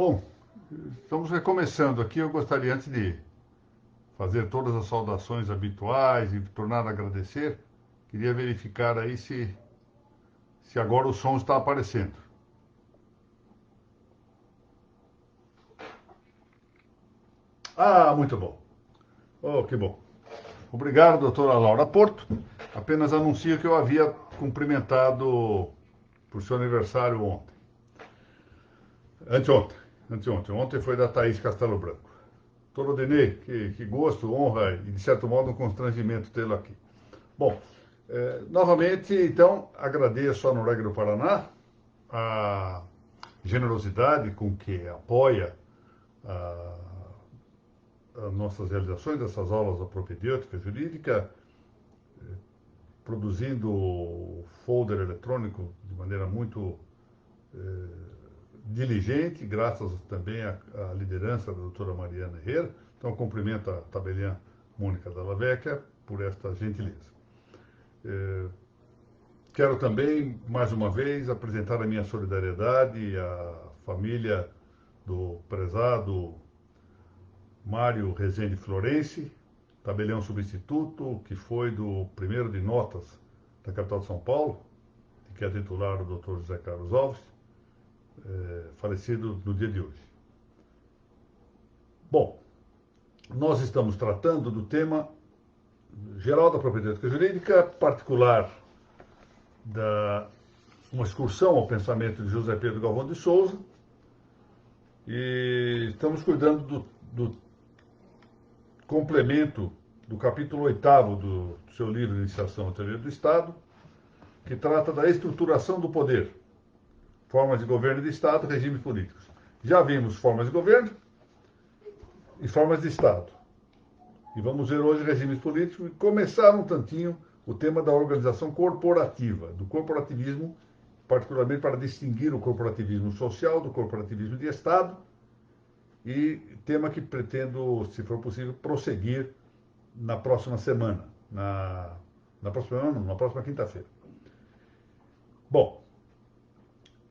Bom, estamos recomeçando aqui. Eu gostaria, antes de fazer todas as saudações habituais e tornar a agradecer, queria verificar aí se agora o som está aparecendo. Ah, muito bom. Oh, que bom. Obrigado, doutora Laura Porto. Apenas anuncio que eu havia cumprimentado por seu aniversário ontem. Anteontem. Anteontem. Ontem foi da Thaís Castelo Branco. Doutor Odenê, que gosto, honra e, de certo modo, um constrangimento tê-lo aqui. Bom, novamente, então, agradeço à Noruega do Paraná a generosidade com que apoia a, as nossas realizações, essas aulas da propedêutica jurídica, produzindo folder eletrônico de maneira muito diligente, graças também à liderança da doutora Mariana Herrera. Então, cumprimento a tabeliã Mônica Dalla Vecchia por esta gentileza. Quero também, mais uma vez, apresentar a minha solidariedade à família do prezado Mário Rezende Florense, tabelião substituto, que foi do primeiro de notas da capital de São Paulo, que é titular o Dr. José Carlos Alves, falecido no dia de hoje. Bom, nós estamos tratando do tema geral da propriedade jurídica, particular da uma excursão ao pensamento de José Pedro Galvão de Souza, e estamos cuidando do complemento do capítulo 8º do seu livro Iniciação à Teoria do Estado, que trata da estruturação do poder, formas de governo de Estado, regimes políticos. Já vimos formas de governo e formas de Estado. E vamos ver hoje regimes políticos e começar um tantinho o tema da organização corporativa, do corporativismo, particularmente para distinguir o corporativismo social do corporativismo de Estado, e tema que pretendo, se for possível, prosseguir na próxima semana, na próxima quinta-feira. Bom,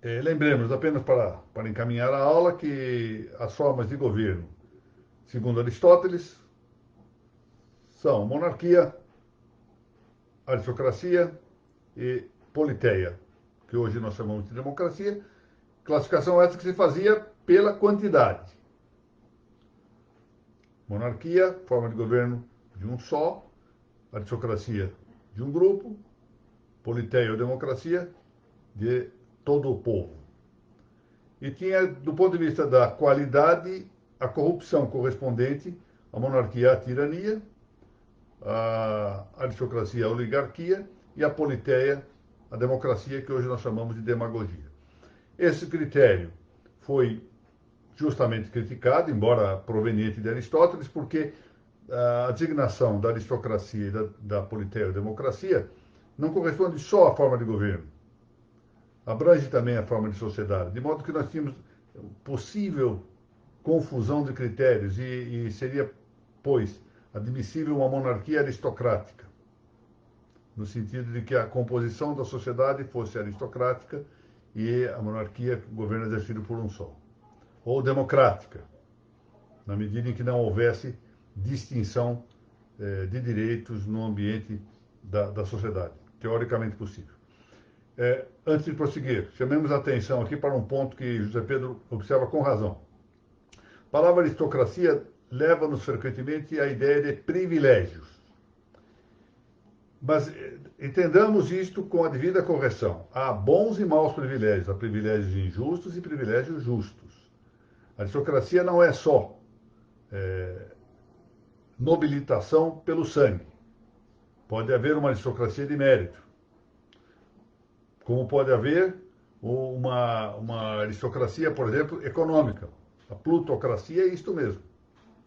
lembremos, apenas para encaminhar a aula, que as formas de governo, segundo Aristóteles, são monarquia, aristocracia e politeia, que hoje nós chamamos de democracia, classificação essa que se fazia pela quantidade. Monarquia, forma de governo de um só, aristocracia de um grupo, politeia ou democracia de todo o povo. E tinha, do ponto de vista da qualidade, a corrupção correspondente à monarquia, à tirania, a aristocracia, a oligarquia, e a politeia, a democracia, que hoje nós chamamos de demagogia. Esse critério foi justamente criticado, embora proveniente de Aristóteles, porque a designação da aristocracia e da politeia ou democracia não corresponde só à forma de governo, abrange também a forma de sociedade, de modo que nós tínhamos possível confusão de critérios e seria, pois, admissível uma monarquia aristocrática, no sentido de que a composição da sociedade fosse aristocrática e a monarquia, o governo exercido por um só. Ou democrática, na medida em que não houvesse distinção de direitos no ambiente da sociedade, teoricamente possível. Antes de prosseguir, chamemos a atenção aqui para um ponto que José Pedro observa com razão. A palavra aristocracia leva-nos frequentemente à ideia de privilégios. Mas entendamos isto com a devida correção. Há bons e maus privilégios, há privilégios injustos e privilégios justos. A aristocracia não é só nobilitação pelo sangue. Pode haver uma aristocracia de mérito, como pode haver uma aristocracia, por exemplo, econômica. A plutocracia é isto mesmo.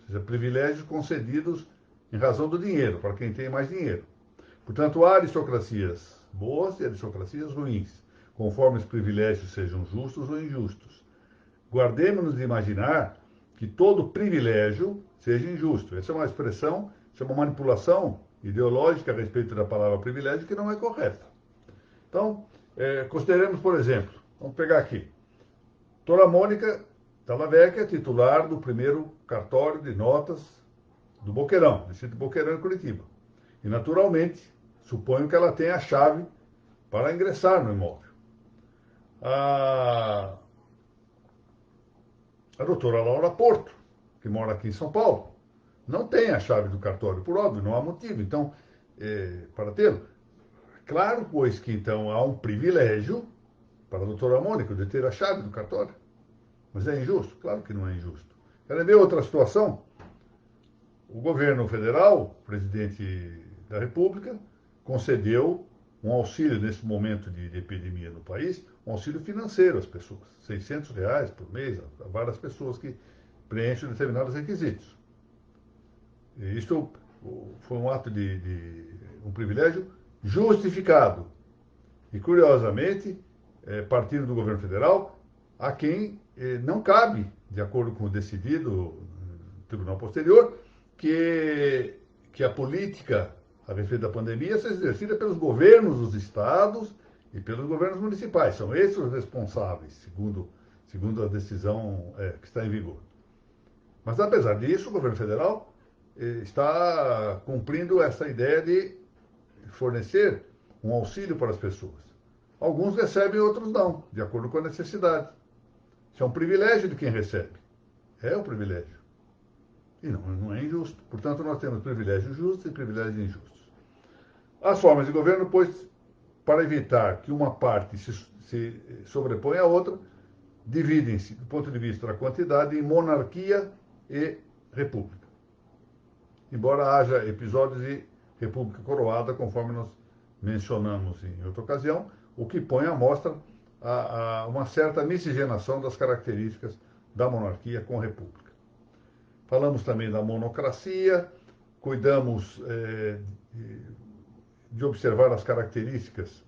Ou seja, privilégios concedidos em razão do dinheiro, para quem tem mais dinheiro. Portanto, há aristocracias boas e aristocracias ruins, conforme os privilégios sejam justos ou injustos. Guardemos-nos de imaginar que todo privilégio seja injusto. Essa é uma expressão, isso é uma manipulação ideológica a respeito da palavra privilégio que não é correta. Então, consideremos, por exemplo, vamos pegar aqui, Doutora Mônica Talavec é titular do primeiro cartório de notas do Boqueirão, distrito Boqueirão, em Curitiba. E, naturalmente, suponho que ela tenha a chave para ingressar no imóvel. A doutora Laura Porto, que mora aqui em São Paulo, não tem a chave do cartório, por óbvio, não há motivo, então, para tê-lo. Claro, pois, que então há um privilégio para a doutora Mônica de ter a chave do cartório. Mas é injusto? Claro que não é injusto. Quer ver outra situação? O governo federal, o presidente da República, concedeu um auxílio nesse momento de epidemia no país, um auxílio financeiro às pessoas, R$ 600 por mês, a várias pessoas que preenchem determinados requisitos. E isto foi um ato um privilégio justificado. E, curiosamente, partindo do governo federal, a quem não cabe, de acordo com o decidido no tribunal posterior, que a política a respeito da pandemia seja exercida pelos governos dos estados e pelos governos municipais. São esses os responsáveis, segundo a decisão que está em vigor. Mas, apesar disso, o governo federal está cumprindo essa ideia de fornecer um auxílio para as pessoas. Alguns recebem, outros não, de acordo com a necessidade. Isso é um privilégio de quem recebe. É um privilégio. E não é injusto. Portanto, nós temos privilégios justos e privilégios injustos. As formas de governo, pois, para evitar que uma parte se sobreponha à outra, dividem-se, do ponto de vista da quantidade, em monarquia e república. Embora haja episódios de república coroada, conforme nós mencionamos em outra ocasião, o que põe à mostra uma certa miscigenação das características da monarquia com a república. Falamos também da monocracia, cuidamos de observar as características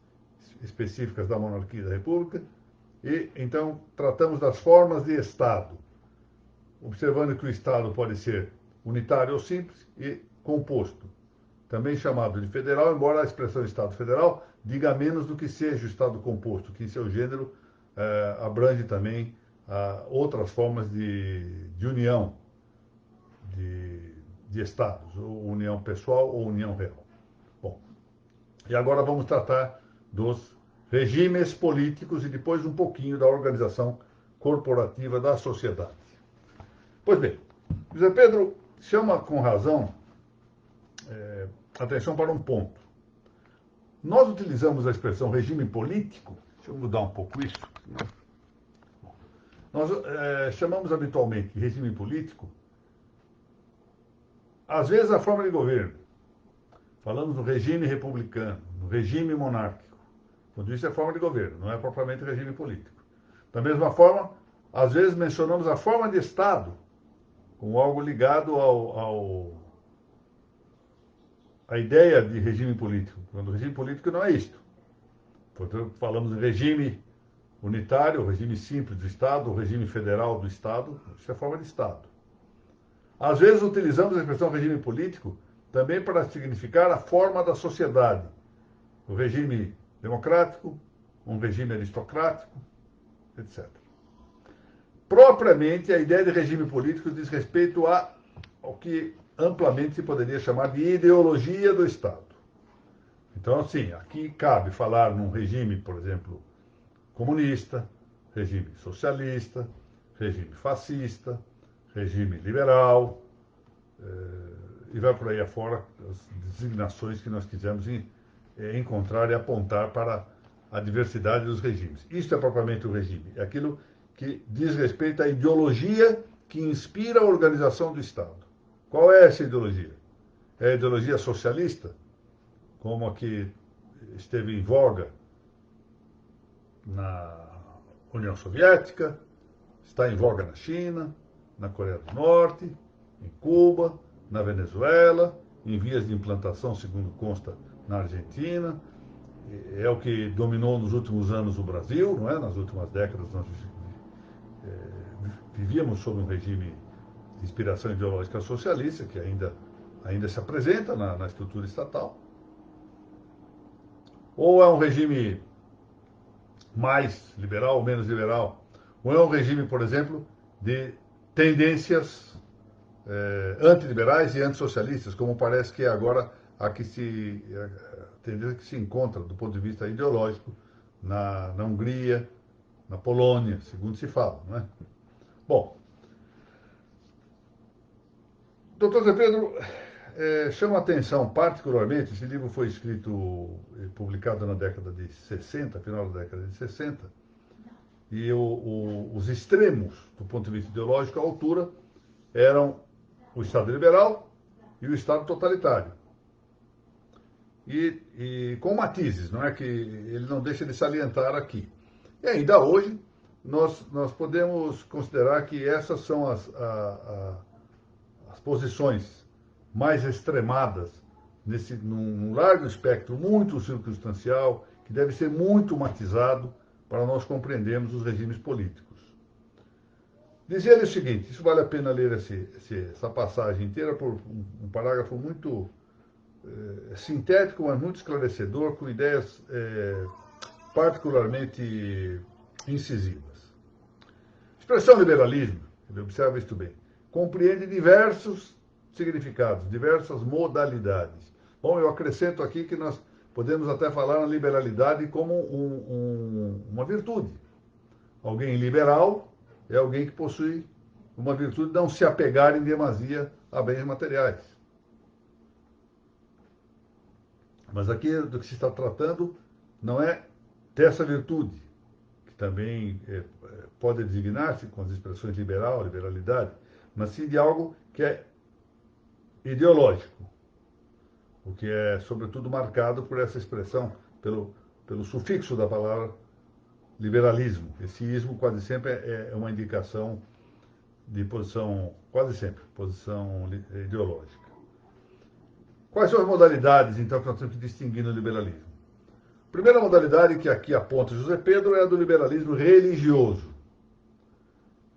específicas da monarquia e da república, e então tratamos das formas de Estado, observando que o Estado pode ser unitário ou simples e composto, também chamado de federal, embora a expressão Estado federal diga menos do que seja o Estado composto, que em seu gênero abrange também outras formas de união de Estados, ou união pessoal ou união real. Bom, e agora vamos tratar dos regimes políticos e depois um pouquinho da organização corporativa da sociedade. Pois bem, José Pedro chama com razão atenção para um ponto. Nós utilizamos a expressão regime político, deixa eu mudar um pouco isso. Nós chamamos habitualmente de regime político, às vezes, a forma de governo. Falamos no regime republicano, no regime monárquico. Quando isso é forma de governo, não é propriamente regime político. Da mesma forma, às vezes mencionamos a forma de Estado, como algo ligado à ideia de regime político, quando o regime político não é isto. Portanto, falamos de regime unitário, regime simples do Estado, regime federal do Estado, isso é forma de Estado. Às vezes utilizamos a expressão regime político também para significar a forma da sociedade. O regime democrático, um regime aristocrático, etc. Propriamente, a ideia de regime político diz respeito ao que amplamente se poderia chamar de ideologia do Estado. Então, sim, aqui cabe falar num regime, por exemplo, comunista, regime socialista, regime fascista, regime liberal, e vai por aí afora as designações que nós quisemos encontrar e apontar para a diversidade dos regimes. Isto é propriamente o regime, é aquilo que diz respeito à ideologia que inspira a organização do Estado. Qual é essa ideologia? É a ideologia socialista, como a que esteve em voga na União Soviética, está em voga na China, na Coreia do Norte, em Cuba, na Venezuela, em vias de implantação, segundo consta, na Argentina. É o que dominou nos últimos anos o Brasil, não é? Nas últimas décadas nós vivíamos sob um regime de inspiração ideológica socialista, que ainda se apresenta na estrutura estatal. Ou é um regime mais liberal ou menos liberal? Ou é um regime, por exemplo, de tendências antiliberais e antissocialistas, como parece que é agora a tendência que se encontra do ponto de vista ideológico na Hungria, na Polônia, segundo se fala, não é? Bom, doutor Zé Pedro chama a atenção particularmente, esse livro foi escrito e publicado na década de 60, final da década de 60, e os extremos, do ponto de vista ideológico, à altura, eram o Estado liberal e o Estado totalitário. E com matizes, não é que ele não deixa de salientar aqui. E ainda hoje, nós podemos considerar que essas são as posições mais extremadas num largo espectro, muito circunstancial, que deve ser muito matizado para nós compreendermos os regimes políticos. Dizia ele o seguinte, isso vale a pena ler essa passagem inteira por um parágrafo muito sintético, mas muito esclarecedor, com ideias particularmente incisivas. A expressão liberalismo, ele observa isto bem, compreende diversos significados, diversas modalidades. Bom, eu acrescento aqui que nós podemos até falar na liberalidade como uma virtude. Alguém liberal é alguém que possui uma virtude de não se apegar em demasia a bens materiais. Mas aqui do que se está tratando não é dessa virtude, que também pode designar-se com as expressões liberal, liberalidade, mas sim de algo que é ideológico, o que é, sobretudo, marcado por essa expressão, pelo sufixo da palavra liberalismo. Esse ismo quase sempre é uma indicação de posição, quase sempre, posição ideológica. Quais são as modalidades, então, que nós temos que distinguir no liberalismo? A primeira modalidade que aqui aponta José Pedro é a do liberalismo religioso.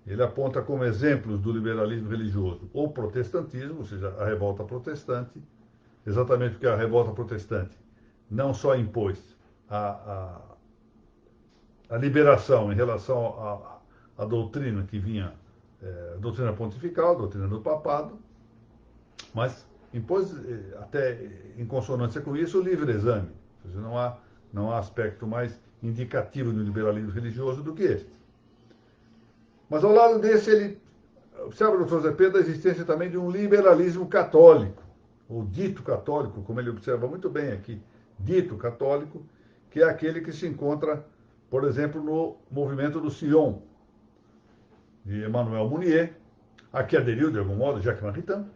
Ele aponta como exemplos do liberalismo religioso o protestantismo, ou seja, a revolta protestante, exatamente porque a revolta protestante não só impôs a liberação em relação à doutrina que vinha, a doutrina pontifical, a doutrina do papado, mas impôs, até em consonância com isso, o livre exame. Ou seja, não há aspecto mais indicativo do liberalismo religioso do que este. Mas ao lado desse, ele observa, doutor Zé Pedro, a existência também de um liberalismo católico, ou dito católico, como ele observa muito bem aqui, dito católico, que é aquele que se encontra, por exemplo, no movimento do Sion, de Emmanuel Mounier, a que aderiu, de algum modo, Jacques Maritain,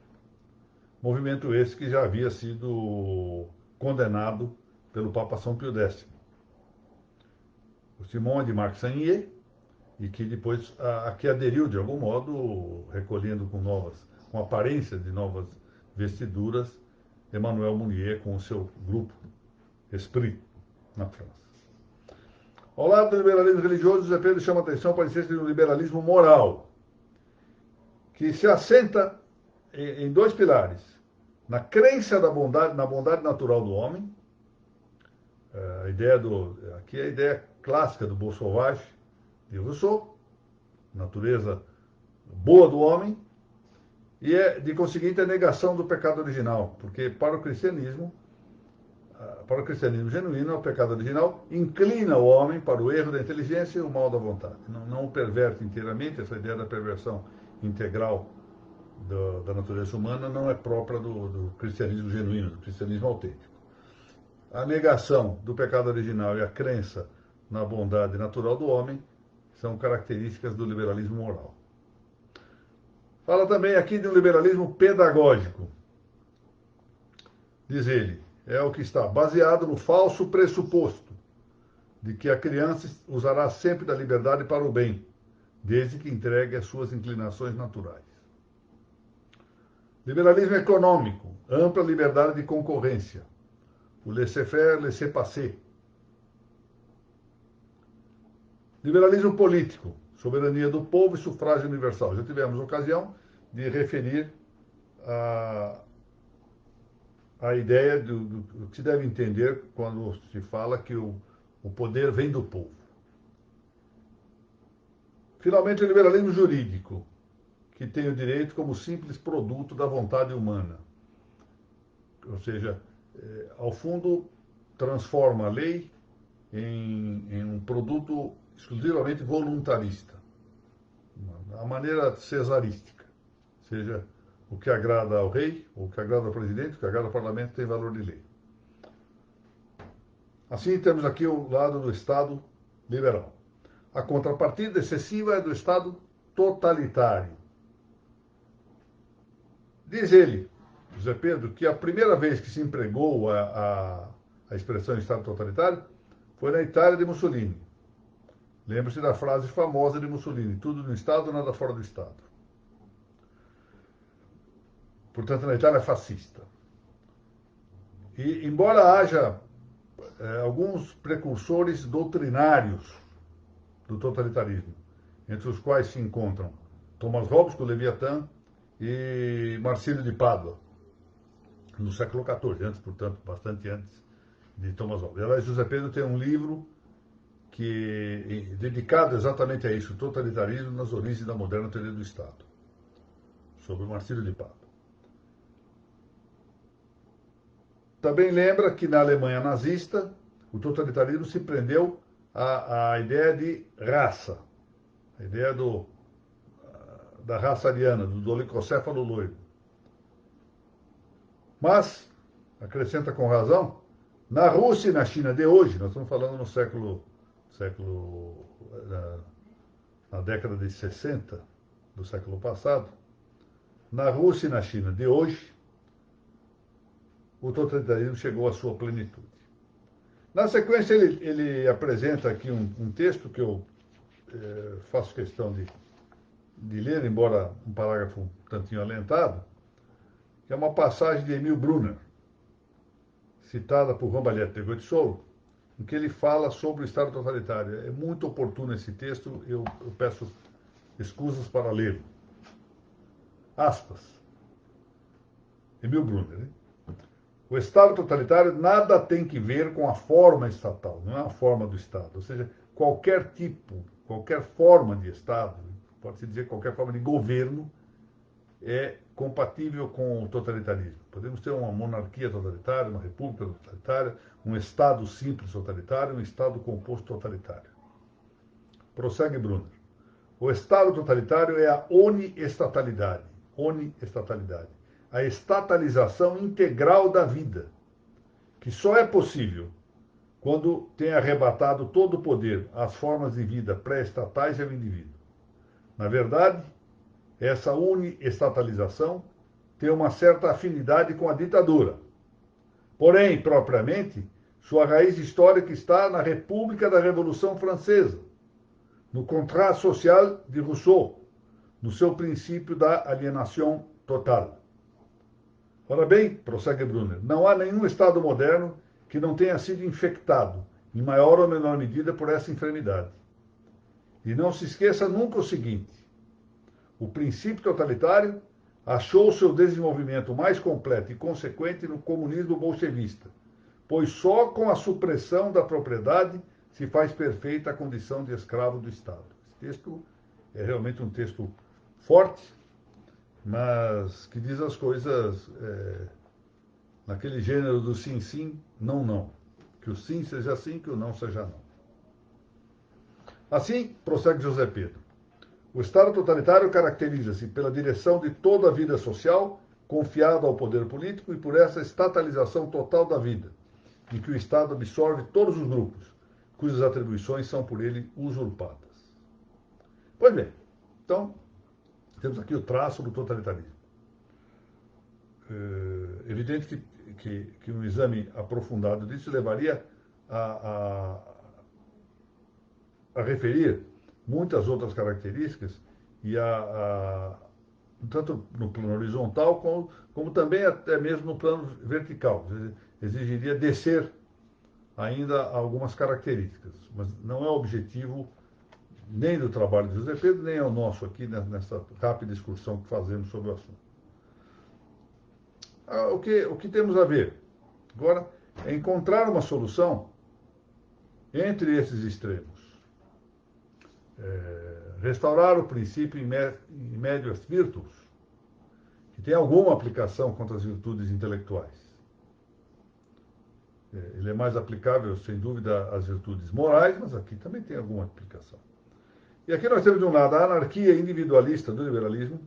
movimento esse que já havia sido condenado pelo Papa São Pio X. O Simon é de Marc Sangnier, e que depois aqui aderiu, de algum modo, recolhendo com aparência de novas vestiduras, Emmanuel Mounier com o seu grupo Esprit, na França. Ao lado do liberalismo religioso, José Pedro chama a atenção para a existência de um liberalismo moral, que se assenta em dois pilares. Na crença na bondade natural do homem, aqui é a ideia clássica do Beau Sauvage, de Rousseau, natureza boa do homem, e de conseguinte, a negação do pecado original, porque para o cristianismo genuíno, o pecado original inclina o homem para o erro da inteligência e o mal da vontade. Não o perverte inteiramente, essa ideia da perversão integral da natureza humana não é própria do cristianismo genuíno, do cristianismo autêntico. A negação do pecado original e a crença na bondade natural do homem são características do liberalismo moral. Fala também aqui de um liberalismo pedagógico. Diz ele, é o que está baseado no falso pressuposto de que a criança usará sempre da liberdade para o bem, desde que entregue as suas inclinações naturais. Liberalismo econômico, ampla liberdade de concorrência. O laissez-faire, laissez-passer. Liberalismo político, soberania do povo e sufrágio universal. Já tivemos ocasião de referir a ideia do que se deve entender quando se fala que o poder vem do povo. Finalmente, o liberalismo jurídico, que tem o direito como simples produto da vontade humana. Ou seja, ao fundo, transforma a lei em um produto exclusivamente voluntarista, a maneira cesarística. Ou seja, o que agrada ao rei, o que agrada ao presidente, o que agrada ao parlamento tem valor de lei. Assim, temos aqui o lado do Estado liberal. A contrapartida excessiva é do Estado totalitário. Diz ele, José Pedro, que a primeira vez que se empregou a expressão Estado totalitário foi na Itália de Mussolini. Lembre-se da frase famosa de Mussolini: tudo no Estado, nada fora do Estado. Portanto, na Itália fascista. E, embora haja alguns precursores doutrinários do totalitarismo, entre os quais se encontram Thomas Hobbes, com o Leviatã, e Marcílio de Pádua, no século XIV, antes, portanto, bastante antes de Thomas Hobbes. Aliás, José Pedro tem um livro dedicado exatamente a isso, o totalitarismo nas origens da moderna teoria do Estado, sobre Marcílio de Pádua. Também lembra que na Alemanha nazista, o totalitarismo se prendeu à ideia de raça, a ideia da raça ariana, do dolicocéfalo loiro. Mas, acrescenta com razão, na Rússia e na China de hoje, nós estamos falando no na década de 60 do século passado, na Rússia e na China de hoje, o totalitarismo chegou à sua plenitude. Na sequência, ele apresenta aqui um texto que eu faço questão de ler, embora um parágrafo um tantinho alentado, que é uma passagem de Emil Brunner, citada por Rambalhete de Goethe-Soul, em que ele fala sobre o Estado totalitário. É muito oportuno esse texto, eu peço escusas para lê-lo. Aspas. Emil Brunner, né? O Estado totalitário nada tem que ver com a forma estatal, não é a forma do Estado. Ou seja, qualquer tipo, qualquer forma de Estado, pode-se dizer qualquer forma de governo, é compatível com o totalitarismo. Podemos ter uma monarquia totalitária, uma república totalitária, um Estado simples totalitário, um Estado composto totalitário. Prossegue Brunner. O Estado totalitário é a oniestatalidade. Oniestatalidade. A estatalização integral da vida, que só é possível quando tem arrebatado todo o poder às formas de vida pré-estatais e ao indivíduo. Na verdade, essa uniestatalização tem uma certa afinidade com a ditadura. Porém, propriamente, sua raiz histórica está na República da Revolução Francesa, no contrato social de Rousseau, no seu princípio da alienação total. Ora bem, prossegue Brunner, não há nenhum Estado moderno que não tenha sido infectado, em maior ou menor medida, por essa enfermidade. E não se esqueça nunca o seguinte: o princípio totalitário achou seu desenvolvimento mais completo e consequente no comunismo bolchevista, pois só com a supressão da propriedade se faz perfeita a condição de escravo do Estado. Esse texto é realmente um texto forte, mas que diz as coisas naquele gênero do sim, sim, não, não. Que o sim seja sim, que o não seja não. Assim, prossegue José Pedro, o Estado totalitário caracteriza-se pela direção de toda a vida social, confiada ao poder político, e por essa estatalização total da vida, em que o Estado absorve todos os grupos, cujas atribuições são por ele usurpadas. Pois bem, então, temos aqui o traço do totalitarismo. É evidente que um exame aprofundado disso levaria a referir muitas outras características, e tanto no plano horizontal, como também até mesmo no plano vertical. Exigiria descer ainda algumas características, mas não é o objetivo nem do trabalho de José Pedro, nem é o nosso aqui nessa rápida excursão que fazemos sobre o assunto. O que temos a ver agora é encontrar uma solução entre esses extremos. restaurar o princípio in medias virtus, que tem alguma aplicação contra as virtudes intelectuais. Ele é mais aplicável, sem dúvida, às virtudes morais, mas aqui também tem alguma aplicação. E aqui nós temos, de um lado, a anarquia individualista do liberalismo,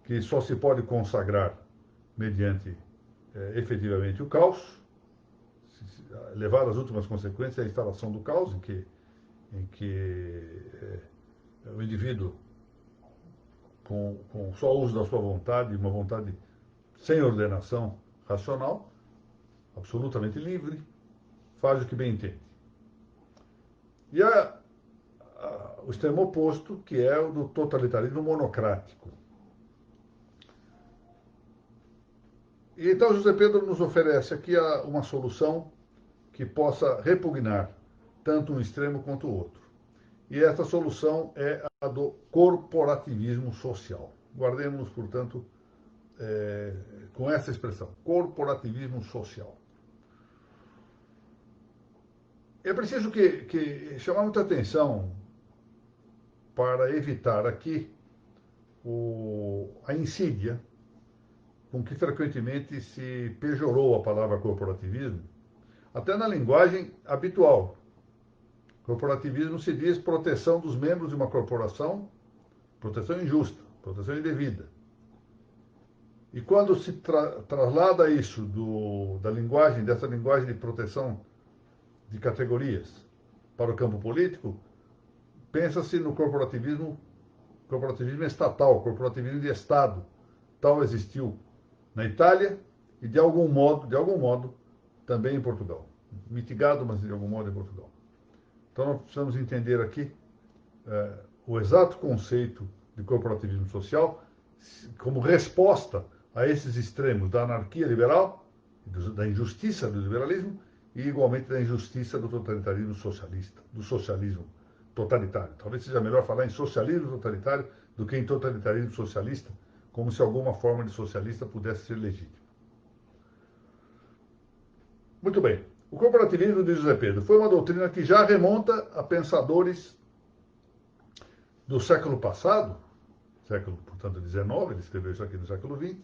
que só se pode consagrar mediante, efetivamente, o caos, levar às últimas consequências a instalação do caos, em que o indivíduo, com só uso da sua vontade, uma vontade sem ordenação racional, absolutamente livre, faz o que bem entende. E o extremo oposto, que é o do totalitarismo monocrático. E então José Pedro nos oferece aqui uma solução que possa repugnar tanto um extremo quanto o outro. E essa solução é a do corporativismo social. Guardemos, portanto, com essa expressão, corporativismo social. É preciso que chamar muita atenção para evitar aqui a insídia com que frequentemente se pejorou a palavra corporativismo, até na linguagem habitual. Corporativismo se diz proteção dos membros de uma corporação, proteção injusta, proteção indevida. E quando se traslada isso dessa linguagem de proteção de categorias para o campo político, pensa-se no corporativismo estatal, corporativismo de Estado. Tal existiu na Itália e, de algum modo, também em Portugal. Mitigado, mas de algum modo em Portugal. Então, nós precisamos entender aqui o exato conceito de corporativismo social como resposta a esses extremos da anarquia liberal, da injustiça do liberalismo e, igualmente, da injustiça do totalitarismo socialista, do socialismo totalitário. Talvez seja melhor falar em socialismo totalitário do que em totalitarismo socialista, como se alguma forma de socialista pudesse ser legítima. Muito bem. O corporativismo de José Pedro foi uma doutrina que já remonta a pensadores do século passado, século, portanto, XIX, ele escreveu isso aqui no século XX,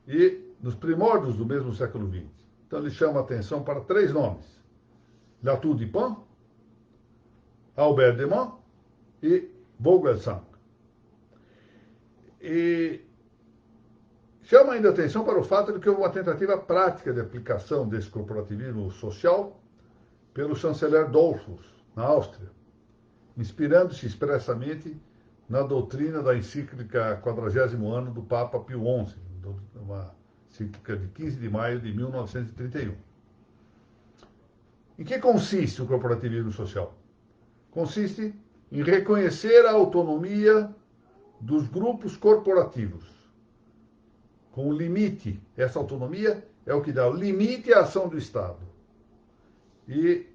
e nos primórdios do mesmo século XX. Então ele chama a atenção para 3 nomes: Latour Dupin, Albert Deman e Vogelsang. E chama ainda a atenção para o fato de que houve uma tentativa prática de aplicação desse corporativismo social pelo chanceler Dollfuss, na Áustria, inspirando-se expressamente na doutrina da encíclica 40º ano do Papa Pio XI, uma encíclica de 15 de maio de 1931. Em que consiste o corporativismo social? Consiste em reconhecer a autonomia dos grupos corporativos. Com o limite, essa autonomia é o que dá o limite à ação do Estado. E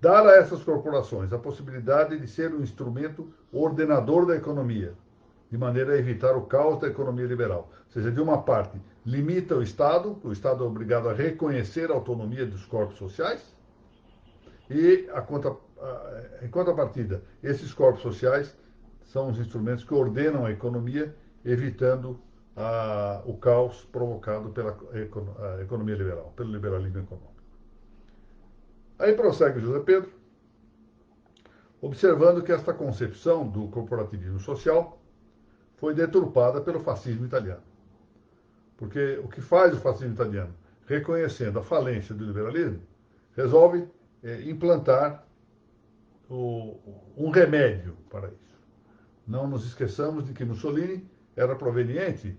dar a essas corporações a possibilidade de ser um instrumento ordenador da economia, de maneira a evitar o caos da economia liberal. Ou seja, de uma parte, limita o Estado é obrigado a reconhecer a autonomia dos corpos sociais, e, em contrapartida, esses corpos sociais são os instrumentos que ordenam a economia, evitando o caos provocado pela economia liberal, pelo liberalismo econômico. Aí prossegue José Pedro, observando que esta concepção do corporativismo social foi deturpada pelo fascismo italiano. Porque o que faz o fascismo italiano, reconhecendo a falência do liberalismo, resolve implantar um remédio para isso. Não nos esqueçamos de que Mussolini era proveniente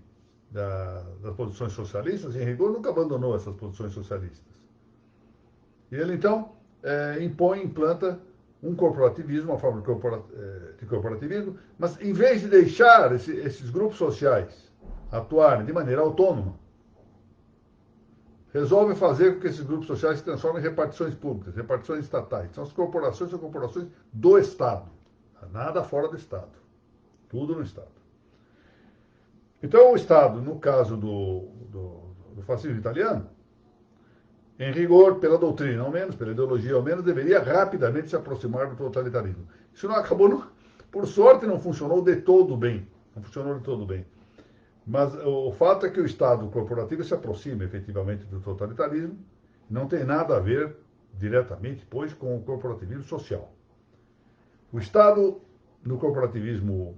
das posições socialistas e, em rigor, nunca abandonou essas posições socialistas. E ele, então, implanta um corporativismo, uma forma de corporativismo, mas, em vez de deixar esses grupos sociais atuarem de maneira autônoma, resolve fazer com que esses grupos sociais se transformem em repartições públicas, repartições estatais. Então, as corporações são corporações do Estado, nada fora do Estado, tudo no Estado. Então, o Estado, no caso do fascismo italiano, em rigor, pela doutrina ao menos, pela ideologia ao menos, deveria rapidamente se aproximar do totalitarismo. Isso não acabou, por sorte, não funcionou de todo bem. Não funcionou de todo bem. Mas o fato é que o Estado corporativo se aproxima efetivamente do totalitarismo, não tem nada a ver diretamente, pois, com o corporativismo social. O Estado, no corporativismo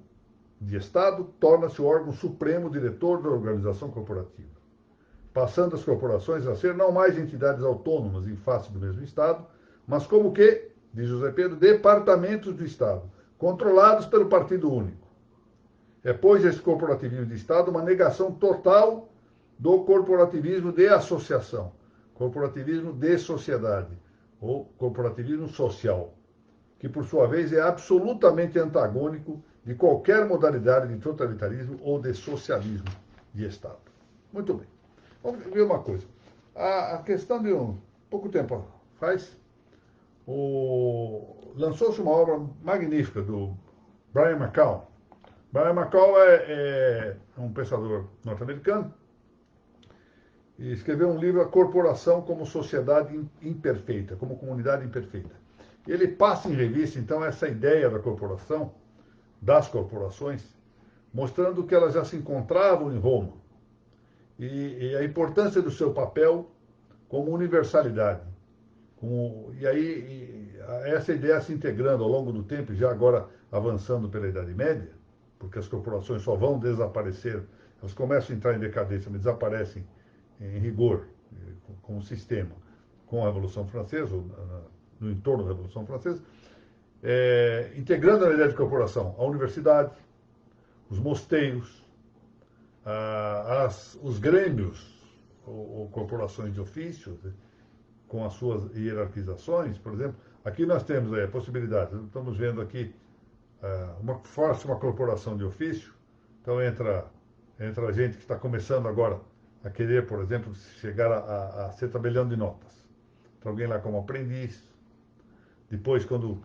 de Estado, torna-se o órgão supremo diretor da organização corporativa, passando as corporações a ser não mais entidades autônomas em face do mesmo Estado, mas como que, diz José Pedro, departamentos do Estado, controlados pelo Partido Único. É, pois, esse corporativismo de Estado uma negação total do corporativismo de associação, corporativismo de sociedade, ou corporativismo social, que, por sua vez, é absolutamente antagônico de qualquer modalidade de totalitarismo ou de socialismo de Estado. Muito bem. Vamos ver uma coisa. A questão de pouco tempo atrás, lançou-se uma obra magnífica do Brian McCall. Brian McCall é um pensador norte-americano e escreveu um livro, A Corporação como Sociedade Imperfeita, como Comunidade Imperfeita. Ele passa em revista, então, essa ideia da corporação, das corporações, mostrando que elas já se encontravam em Roma e a importância do seu papel como universalidade. E aí, essa ideia se integrando ao longo do tempo, já agora avançando pela Idade Média, porque as corporações só vão desaparecer, elas começam a entrar em decadência, mas desaparecem em rigor, como sistema, com a Revolução Francesa, ou no entorno da Revolução Francesa, integrando na ideia de corporação a universidade, os mosteiros, os grêmios, ou corporações de ofício, com as suas hierarquizações. Por exemplo, aqui nós temos a possibilidade, estamos vendo aqui uma corporação de ofício, então entra gente que está começando agora a querer, por exemplo, chegar a ser tabelião de notas. Então alguém lá como aprendiz, depois quando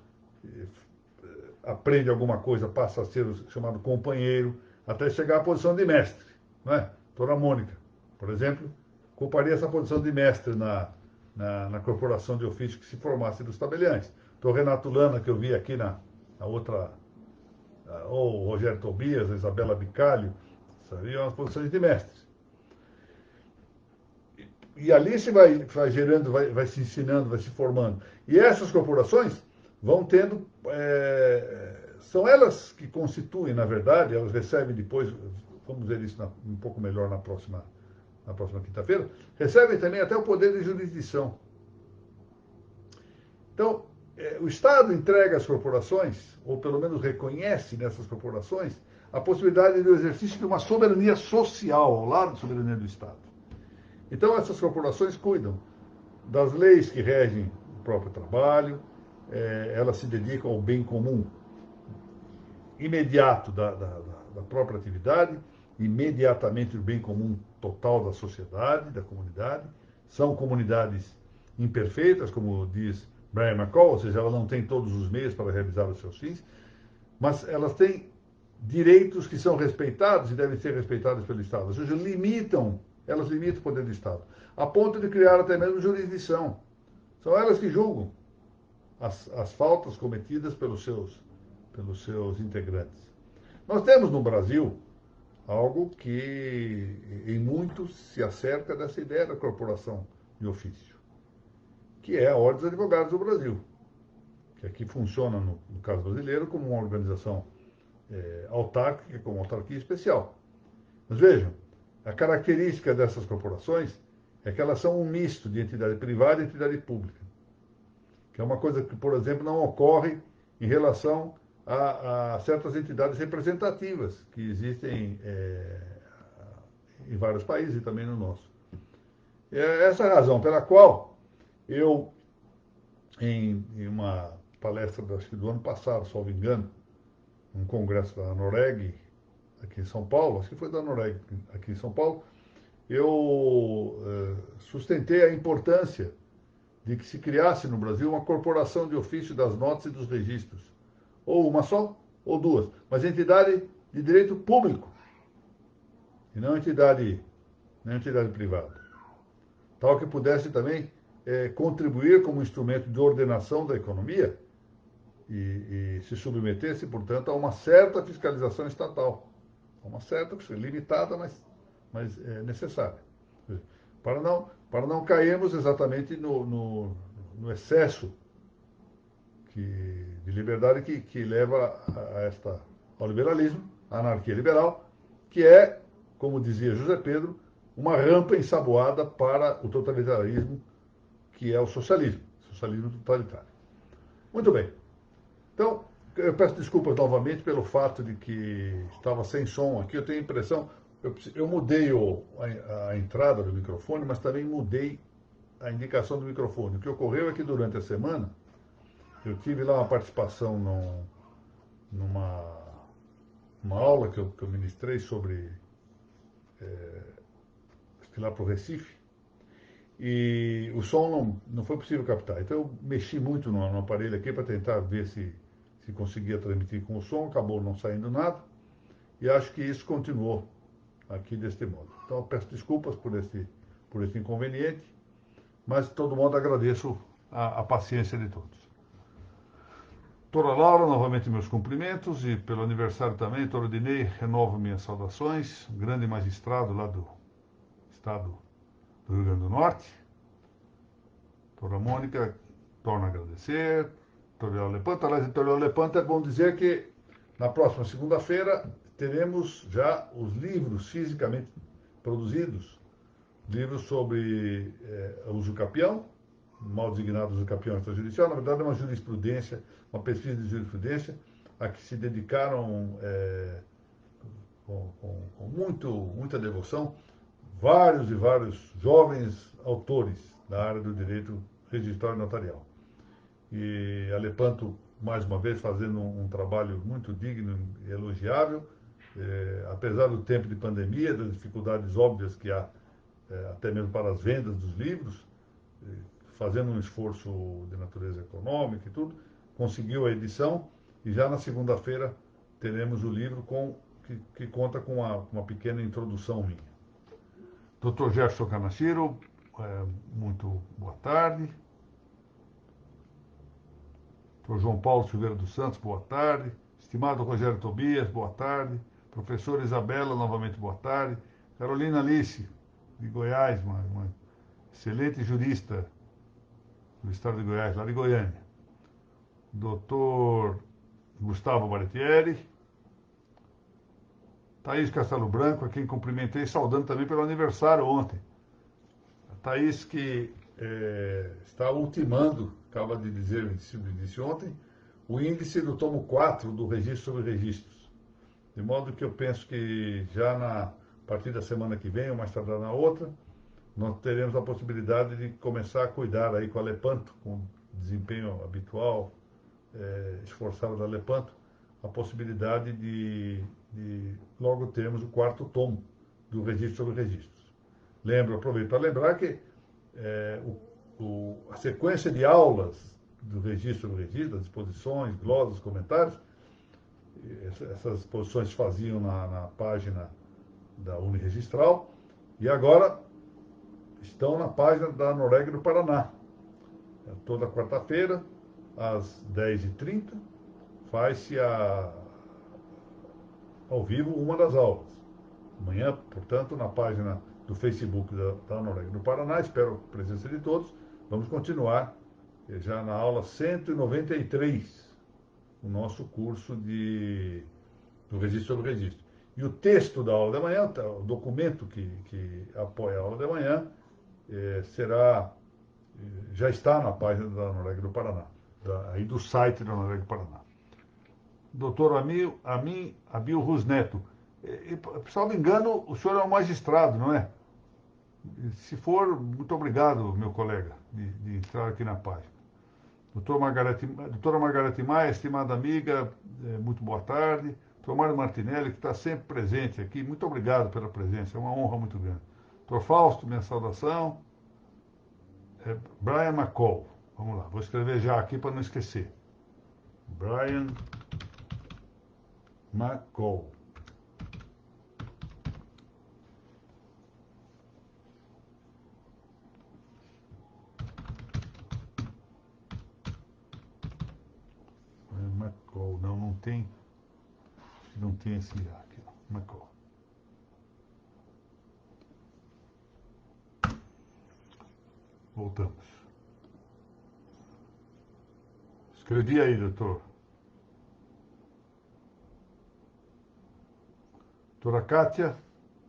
aprende alguma coisa passa a ser o chamado companheiro, até chegar à posição de mestre, não é? Doutora Mônica, por exemplo, ocuparia essa posição de mestre na corporação de ofício que se formasse dos tabeliães. Então, Renato Lana, que eu vi aqui na outra, ou o Rogério Tobias, a Isabela Bicalho, seriam as posições de mestres. E ali se vai gerando, vai se ensinando, vai se formando. E essas corporações vão tendo, são elas que constituem, na verdade, elas recebem depois, vamos ver isso um pouco melhor na próxima quinta-feira, recebem também até o poder de jurisdição. Então, o Estado entrega às corporações, ou pelo menos reconhece nessas corporações, a possibilidade do exercício de uma soberania social ao lado da soberania do Estado. Então, essas corporações cuidam das leis que regem o próprio trabalho, elas se dedicam ao bem comum imediato da própria atividade, imediatamente o bem comum total da sociedade, da comunidade. São comunidades imperfeitas, como diz Brian McCall, ou seja, elas não têm todos os meios para realizar os seus fins, mas elas têm direitos que são respeitados e devem ser respeitados pelo Estado. Ou seja, elas limitam o poder do Estado, a ponto de criar até mesmo jurisdição. São elas que julgam as faltas cometidas pelos seus integrantes. Nós temos no Brasil algo que em muitos se acerca dessa ideia da corporação de ofício, que é a Ordem dos Advogados do Brasil, que aqui funciona, no caso brasileiro, como uma organização autárquica, como autarquia especial. Mas vejam, a característica dessas corporações é que elas são um misto de entidade privada e entidade pública, que é uma coisa que, por exemplo, não ocorre em relação a certas entidades representativas que existem em vários países e também no nosso. É essa a razão pela qual eu, em uma palestra acho que do ano passado, salvo engano, um congresso da Noreg, aqui em São Paulo, acho que foi da Noreg aqui em São Paulo, eu sustentei a importância de que se criasse no Brasil uma corporação de ofício das notas e dos registros. Ou uma só, ou duas, mas entidade de direito público, e não entidade privada. Tal que pudesse também contribuir como instrumento de ordenação da economia e se submetesse, portanto, a uma certa fiscalização estatal. Uma certa, limitada, mas necessária. Para não cairmos exatamente no excesso de liberdade que leva ao liberalismo, à anarquia liberal, que é, como dizia José Pedro, uma rampa ensaboada para o totalitarismo, que é o socialismo totalitário. Muito bem. Então, eu peço desculpas novamente pelo fato de que estava sem som aqui. Eu tenho a impressão, eu mudei a entrada do microfone, mas também mudei a indicação do microfone. O que ocorreu é que durante a semana eu tive lá uma participação numa aula que eu ministrei sobre, fui lá para o Recife, e o som não foi possível captar. Então eu mexi muito no aparelho aqui para tentar ver se conseguia transmitir com o som, acabou não saindo nada, e acho que isso continuou aqui deste modo. Então eu peço desculpas por esse inconveniente, mas de todo modo agradeço a paciência de todos. Doutora Laura, novamente meus cumprimentos, e pelo aniversário também, doutor Odinei, renovo minhas saudações, um grande magistrado lá do estado do Rio Grande do Norte. Doutora Mônica, torno a agradecer. Editorial Lepanto, aliás, Editorial Lepanto, é bom dizer que na próxima segunda-feira teremos já os livros fisicamente produzidos, livros sobre uso capião, mal designado uso capião extrajudicial, na verdade é uma jurisprudência, uma pesquisa de jurisprudência, a que se dedicaram com muita devoção vários e vários jovens autores da área do direito registrado e notarial. E a Lepanto, mais uma vez, fazendo um trabalho muito digno e elogiável, apesar do tempo de pandemia, das dificuldades óbvias que há, até mesmo para as vendas dos livros, fazendo um esforço de natureza econômica e tudo, conseguiu a edição, e já na segunda-feira teremos o livro que conta com uma pequena introdução minha. Dr. Gerson Kanashiro, muito boa tarde. Dr. João Paulo Silveira dos Santos, boa tarde. Estimado Rogério Tobias, boa tarde. Professora Isabela, novamente boa tarde. Carolina Alice, de Goiás, uma excelente jurista do estado de Goiás, lá de Goiânia. Dr. Gustavo Baretieri. Thaís Castelo Branco, a quem cumprimentei, saudando também pelo aniversário ontem. A Thaís que está ultimando, acaba de dizer, disse ontem, o índice do tomo 4 do Registro sobre Registros. De modo que eu penso que já a partir da semana que vem, ou mais tardar na outra, nós teremos a possibilidade de começar a cuidar aí com a Lepanto, com o desempenho habitual, esforçado da Lepanto, a possibilidade de logo termos o 4º tomo do Registro sobre Registros. Aproveito para lembrar que a sequência de aulas do Registro sobre Registros, das exposições, glosas, comentários, essas exposições se faziam na página da Uniregistral, e agora estão na página da Noréga do Paraná. Toda quarta-feira, às 10h30, faz-se ao vivo uma das aulas. Amanhã, portanto, na página do Facebook da Noréga do Paraná, espero a presença de todos, vamos continuar já na aula 193, o nosso curso do Registro sobre Registro. E o texto da aula da manhã, o documento que apoia a aula da manhã, já está na página da Noréga do Paraná, aí do site da Noréga do Paraná. Doutor Abil Rus Neto, se não me engano, o senhor é um magistrado, não é? Se for, muito obrigado, meu colega, de entrar aqui na página. Doutora Margarete Maia, estimada amiga, muito boa tarde. Doutor Mário Martinelli, que está sempre presente aqui, muito obrigado pela presença, é uma honra muito grande. Doutor Fausto, minha saudação. Brian McCall, vamos lá, vou escrever já aqui para não esquecer. Brian McCall. tem. Acho que não tem esse aqui, ó. Macau. Voltamos. Escrevi aí, doutor. Doutora Kátia,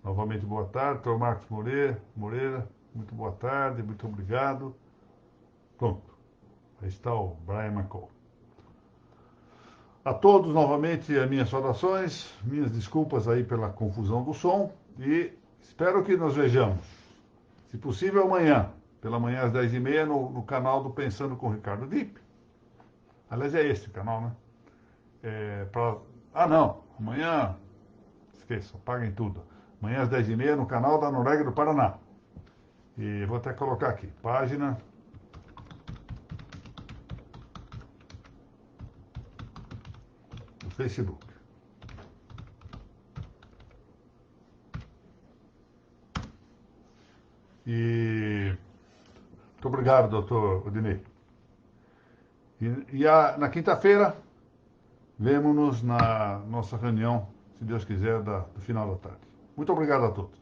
novamente boa tarde. Doutor Marcos Moreira, muito boa tarde, muito obrigado. Pronto. Aí está o Brian McCall. A todos, novamente, as minhas saudações, minhas desculpas aí pela confusão do som e espero que nos vejamos, se possível, amanhã, pela manhã às 10h30, no canal do Pensando com Ricardo Dipp. Aliás, é esse canal, né? Não, amanhã, esqueçam, paguem tudo. Amanhã às 10h30 no canal da Noruega do Paraná. E vou até colocar aqui, página do Facebook. E muito obrigado, doutor Odinei. Na quinta-feira, vemo-nos na nossa reunião, se Deus quiser, do final da tarde. Muito obrigado a todos.